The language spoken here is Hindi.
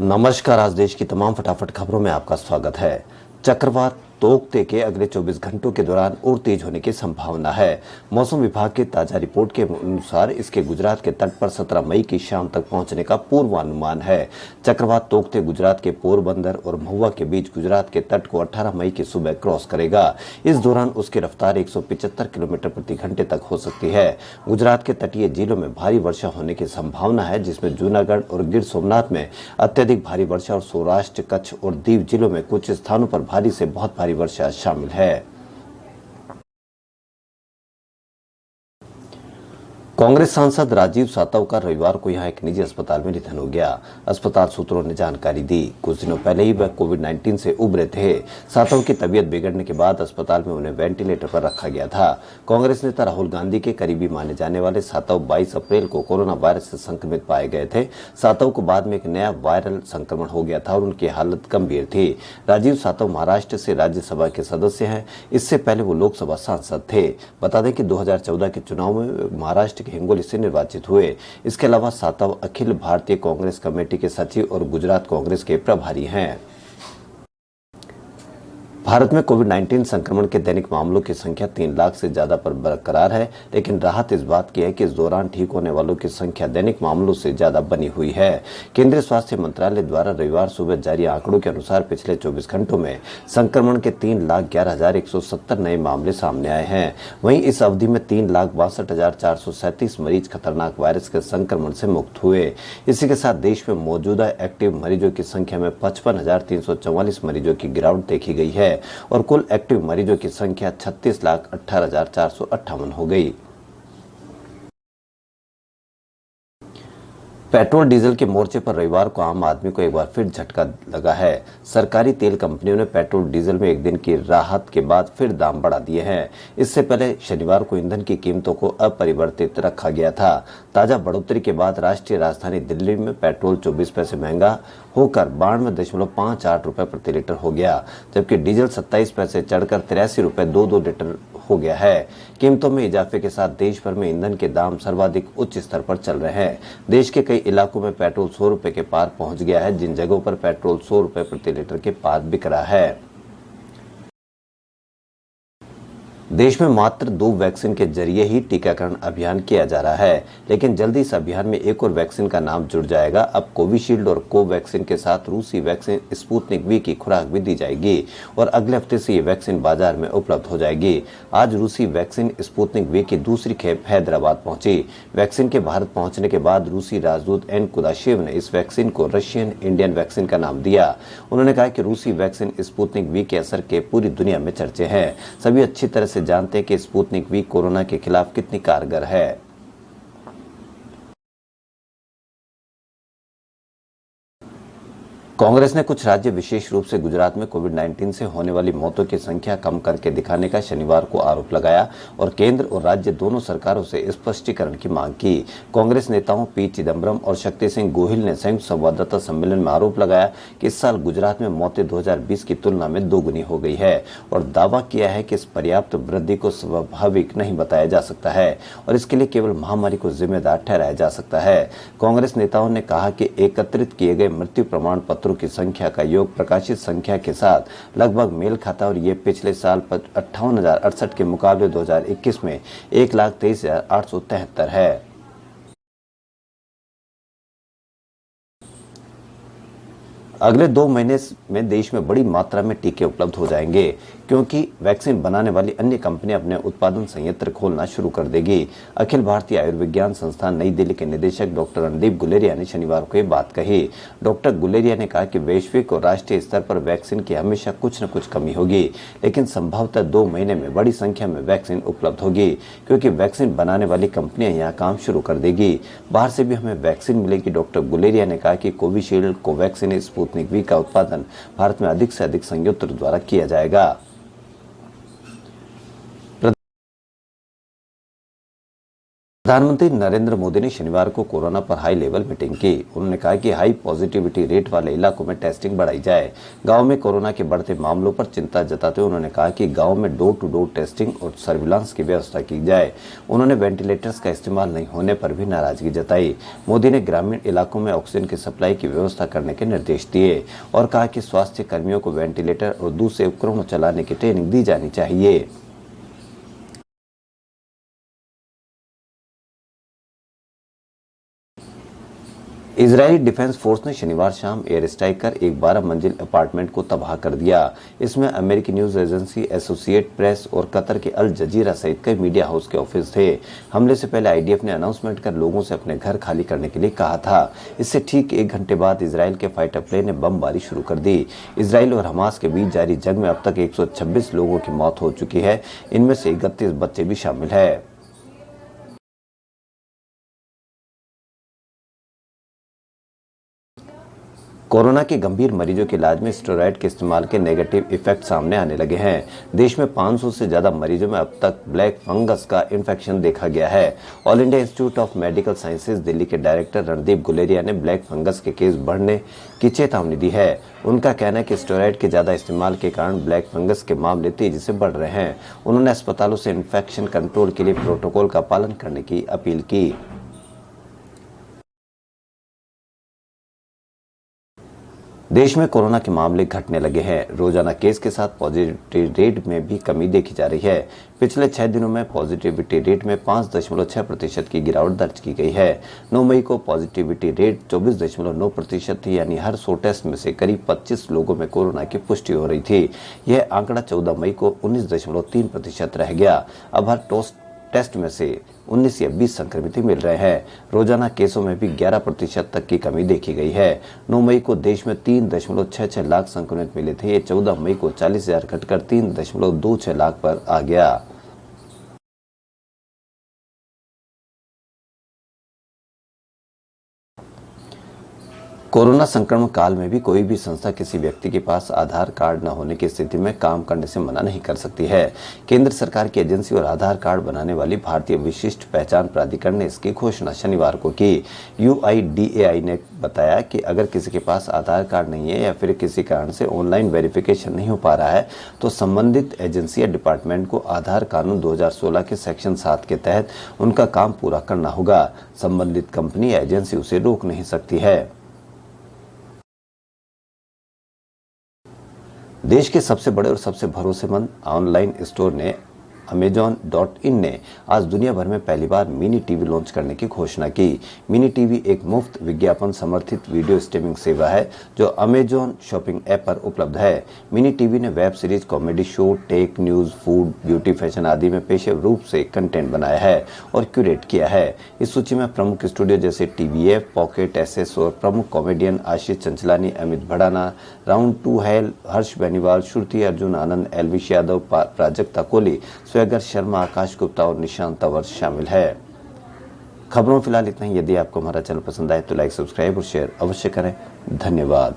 नमस्कार। आज देश की तमाम फटाफट खबरों में आपका स्वागत है। चक्रवात तोकते के अगले 24 घंटों के दौरान और तेज होने की संभावना है। मौसम विभाग की ताजा रिपोर्ट के अनुसार इसके गुजरात के तट पर 17 मई की शाम तक पहुंचने का पूर्वानुमान है। चक्रवात तोकते गुजरात के पोरबंदर और महुआ के बीच गुजरात के तट को 18 मई की सुबह क्रॉस करेगा। इस दौरान उसकी रफ्तार 175 किलोमीटर प्रति घंटे तक हो सकती है। गुजरात के तटीय जिलों में भारी वर्षा होने की संभावना है, जिसमें जूनागढ़ और गिर सोमनाथ में अत्यधिक भारी वर्षा और सौराष्ट्र, कच्छ और दीव जिलों में कुछ स्थानों पर भारी से बहुत भारी वर्षा शामिल है। कांग्रेस सांसद राजीव सातव का रविवार को यहां एक निजी अस्पताल में निधन हो गया। अस्पताल सूत्रों ने जानकारी दी। कुछ दिनों पहले ही वह कोविड-19 से उबरे थे। सातव की तबीयत बिगड़ने के बाद अस्पताल में उन्हें वेंटिलेटर पर रखा गया था। कांग्रेस नेता राहुल गांधी के करीबी माने जाने वाले सातव 22 अप्रैल को कोरोना वायरस से संक्रमित पाए गए थे। सातव को बाद में एक नया वायरल संक्रमण हो गया था और उनकी हालत गंभीर थी। राजीव सातव महाराष्ट्र से राज्यसभा के सदस्य हैं। इससे पहले वो लोकसभा सांसद थे। बता दें कि 2014 के चुनाव में महाराष्ट्र हिंगोली से निर्वाचित हुए। इसके अलावा सातव अखिल भारतीय कांग्रेस कमेटी के सचिव और गुजरात कांग्रेस के प्रभारी हैं। भारत में कोविड-19 संक्रमण के दैनिक मामलों की संख्या 3 लाख से ज्यादा पर बरकरार है, लेकिन राहत इस बात की है कि इस दौरान ठीक होने वालों की संख्या दैनिक मामलों से ज्यादा बनी हुई है। केंद्रीय स्वास्थ्य मंत्रालय द्वारा रविवार सुबह जारी आंकड़ों के अनुसार पिछले 24 घंटों में संक्रमण के 3,11,170 नए मामले सामने आए हैं। वहीं इस अवधि में 3,62,437 मरीज खतरनाक वायरस के संक्रमण से मुक्त हुए। इसी के साथ देश में मौजूदा एक्टिव मरीजों की संख्या में 55,344 मरीजों की गिरावट देखी गई है और कुल एक्टिव मरीजों की संख्या 36,18,458 हो गई। पेट्रोल डीजल के मोर्चे पर रविवार को आम आदमी को एक बार फिर झटका लगा है। सरकारी तेल कंपनियों ने पेट्रोल डीजल में एक दिन की राहत के बाद फिर दाम बढ़ा दिए हैं। इससे पहले शनिवार को ईंधन की कीमतों को अपरिवर्तित रखा गया था। ताजा बढ़ोतरी के बाद राष्ट्रीय राजधानी दिल्ली में पेट्रोल 24 पैसे महंगा होकर 92.58 रुपए प्रति लीटर हो गया, जबकि डीजल 27 पैसे चढ़कर 83 रुपए 22 लीटर हो गया है। कीमतों में इजाफे के साथ देश भर में ईंधन के दाम सर्वाधिक उच्च स्तर पर चल रहे हैं। देश के कई इलाकों में पेट्रोल 100 रुपए के पार पहुंच गया है। जिन जगहों पर पेट्रोल 100 रुपए प्रति लीटर के पार बिक रहा है। देश में मात्र 2 वैक्सीन के जरिए ही टीकाकरण अभियान किया जा रहा है, लेकिन जल्दी इस अभियान में एक और वैक्सीन का नाम जुड़ जाएगा। अब कोविशील्ड और कोवैक्सीन के साथ रूसी वैक्सीन स्पुतनिक वी की खुराक भी दी जाएगी और अगले हफ्ते से ये वैक्सीन बाजार में उपलब्ध हो जाएगी। आज रूसी वैक्सीन स्पुतनिक वी की दूसरी खेप हैदराबाद पहुंची। वैक्सीन के भारत पहुंचने के बाद रूसी राजदूत एन कुदाशेव ने इस वैक्सीन को रशियन इंडियन वैक्सीन का नाम दिया। उन्होंने कहा कि रूसी वैक्सीन स्पुतनिक वी के असर के पूरी दुनिया में चर्चे हैं। सभी अच्छी तरह से जानते हैं कि स्पुतनिक वी कोरोना के खिलाफ कितनी कारगर है। कांग्रेस ने कुछ राज्य, विशेष रूप से गुजरात में कोविड-19 से होने वाली मौतों की संख्या कम करके दिखाने का शनिवार को आरोप लगाया और केंद्र और राज्य दोनों सरकारों से स्पष्टीकरण की मांग की। कांग्रेस नेताओं पी चिदम्बरम और शक्ति सिंह गोहिल ने संयुक्त संवाददाता सम्मेलन में आरोप लगाया कि इस साल गुजरात में मौतें 2020 की तुलना में दोगुनी हो गई है और दावा किया है कि इस पर्याप्त वृद्धि को स्वाभाविक नहीं बताया जा सकता है और इसके लिए केवल महामारी को जिम्मेदार ठहराया जा सकता है। कांग्रेस नेताओं ने कहा कि एकत्रित किए गए मृत्यु प्रमाण पत्र की संख्या का योग प्रकाशित संख्या के साथ लगभग मेल खाता है और ये पिछले साल 58,068 के मुकाबले 2021 में 1,23,873 है। अगले 2 महीने में देश में बड़ी मात्रा में टीके उपलब्ध हो जाएंगे, क्योंकि वैक्सीन बनाने वाली अन्य कंपनियां अपने उत्पादन संयंत्र खोलना शुरू कर देगी। अखिल भारतीय आयुर्विज्ञान संस्थान नई दिल्ली के निदेशक डॉक्टर रणदीप गुलेरिया ने शनिवार को ये बात कही। डॉक्टर गुलेरिया ने कहा कि वैश्विक और राष्ट्रीय स्तर पर वैक्सीन की हमेशा कुछ न कुछ कमी होगी, लेकिन संभवतः 2 महीने में बड़ी संख्या में वैक्सीन उपलब्ध होगी, क्योंकि वैक्सीन बनाने वाली कंपनियां यहाँ काम शुरू कर देगी। बाहर से भी हमें वैक्सीन मिलेगी। डॉक्टर गुलेरिया ने कहा कि कोविशील्ड, कोवैक्सीन, स्पुतनिक वी का उत्पादन भारत में अधिक से अधिक संयंत्र द्वारा किया जाएगा। प्रधानमंत्री नरेंद्र मोदी ने शनिवार को कोरोना पर हाई लेवल मीटिंग की। उन्होंने कहा कि हाई पॉजिटिविटी रेट वाले इलाकों में टेस्टिंग बढ़ाई जाए। गांव में कोरोना के बढ़ते मामलों पर चिंता जताते हुए उन्होंने कहा कि गांव में डोर टू डोर टेस्टिंग और सर्विलांस की व्यवस्था की जाए। उन्होंने वेंटिलेटर्स का इस्तेमाल नहीं होने पर भी नाराजगी जताई। मोदी ने ग्रामीण इलाकों में ऑक्सीजन की सप्लाई की व्यवस्था करने के निर्देश दिए और कहा कि स्वास्थ्य कर्मियों को वेंटिलेटर और दूसरे उपकरणों चलाने की ट्रेनिंग दी जानी चाहिए। इजरायली डिफेंस फोर्स ने शनिवार शाम एयर स्ट्राइक कर एक 12 मंजिल अपार्टमेंट को तबाह कर दिया। इसमें अमेरिकी न्यूज एजेंसी एसोसिएट प्रेस और कतर के अल जजीरा सहित कई मीडिया हाउस के ऑफिस थे। हमले से पहले आईडीएफ ने अनाउंसमेंट कर लोगों से अपने घर खाली करने के लिए कहा था। इससे ठीक 1 घंटे बाद इजरायल के फाइटर प्लेन ने बमबारी शुरू कर दी। इजरायल और हमास के बीच जारी जंग में अब तक 126 लोगों की मौत हो चुकी है। इनमें से 31 बच्चे भी शामिल है। कोरोना के गंभीर मरीजों के इलाज में स्टेरॉयड के इस्तेमाल के नेगेटिव इफेक्ट सामने आने लगे हैं। देश में 500 से ज्यादा मरीजों में अब तक ब्लैक फंगस का इन्फेक्शन देखा गया है। All India institute of medical sciences Delhi के डायरेक्टर रणदीप गुलेरिया ने ब्लैक फंगस के केस बढ़ने की चेतावनी दी है। उनका कहना है कि स्टेरॉयड के ज्यादा इस्तेमाल के कारण ब्लैक फंगस के मामले तेजी से बढ़ रहे हैं। उन्होंने अस्पतालों से इन्फेक्शन कंट्रोल के लिए प्रोटोकॉल का पालन करने की अपील की। देश में कोरोना के मामले घटने लगे हैं। रोजाना केस के साथ पॉजिटिविटी रेट में भी कमी देखी जा रही है। पिछले 6 दिनों में पॉजिटिविटी रेट में 5.6% की गिरावट दर्ज की गई है। 9 मई को पॉजिटिविटी रेट 24.9% थी, यानी हर 100 टेस्ट में से करीब 25 लोगों में कोरोना की पुष्टि हो रही थी। यह आंकड़ा 14 मई को 19.3% रह गया। अब हर टेस्ट में से 19 या 20 संक्रमित मिल रहे हैं। रोजाना केसों में भी 11% तक की कमी देखी गई है। 9 मई को देश में 3.66 लाख संक्रमित मिले थे। ये 14 मई को 40,000 घटकर 3.26 लाख पर आ गया। कोरोना संक्रमण काल में भी कोई भी संस्था किसी व्यक्ति के पास आधार कार्ड न होने की स्थिति में काम करने से मना नहीं कर सकती है। केंद्र सरकार की एजेंसी और आधार कार्ड बनाने वाली भारतीय विशिष्ट पहचान प्राधिकरण ने इसकी घोषणा शनिवार को की। UIDAI ने बताया कि अगर किसी के पास आधार कार्ड नहीं है या फिर किसी कारण से ऑनलाइन वेरिफिकेशन नहीं हो पा रहा है तो संबंधित एजेंसी या डिपार्टमेंट को आधार कानून 2016 के सेक्शन 7 के तहत उनका काम पूरा करना होगा। संबंधित कंपनी या एजेंसी उसे रोक नहीं सकती है। देश के सबसे बड़े और सबसे भरोसेमंद ऑनलाइन स्टोर ने Amazon.in ने आज दुनिया भर में पहली बार मिनी टीवी लॉन्च करने की घोषणा की। मिनी टीवी एक मुफ्त विज्ञापन समर्थित वीडियो स्ट्रीमिंग सेवा है जो Amazon शॉपिंग ऐप पर उपलब्ध है। मिनी टीवी ने web series, comedy show, tech, news, food, beauty, fashion आदि में पेशेवर रूप से कंटेंट बनाया है और क्यूरेट किया है। इस सूची में प्रमुख स्टूडियो जैसे TVF, पॉकेट, SS और प्रमुख कॉमेडियन आशीष चंचलानी, अमित भड़ाना, राउंड 2 हेल, हर्ष बेनीवाल, श्रुति अर्जुन आनंद, एलविश यादव, प्राजक्ता कोहली, स्वैगर शर्मा, आकाश गुप्ता और निशांत तंवर शामिल है। खबरों फिलहाल इतना ही। यदि आपको हमारा चैनल पसंद आए तो लाइक, सब्सक्राइब और शेयर अवश्य करें। धन्यवाद।